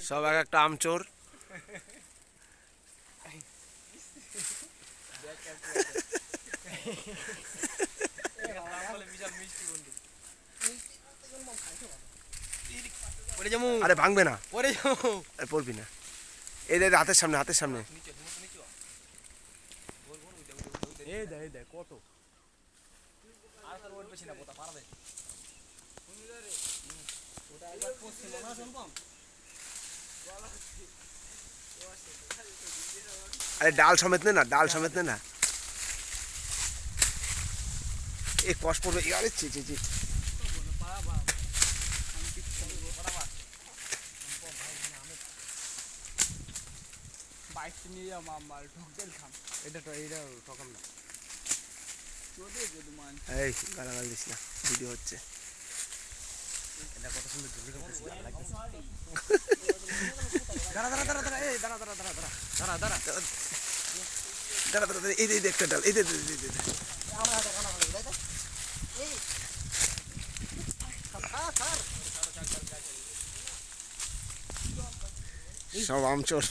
সব এক একটা আমচোর। আরে ভাঙবে না, পড়বি না। এই দে হাতের সামনে, হাতের সামনে। কত আরে ডাল সমেত নে না, ডাল সমেত নে না। এ কষ্ট পড়বে। আরে ছি ছি ছি। এই গালাগাল দিস না, ভিডিও হচ্ছে। দাঁড়া দাঁড়া, এই দে একটা ডাল, এই দে। সব আমচোর।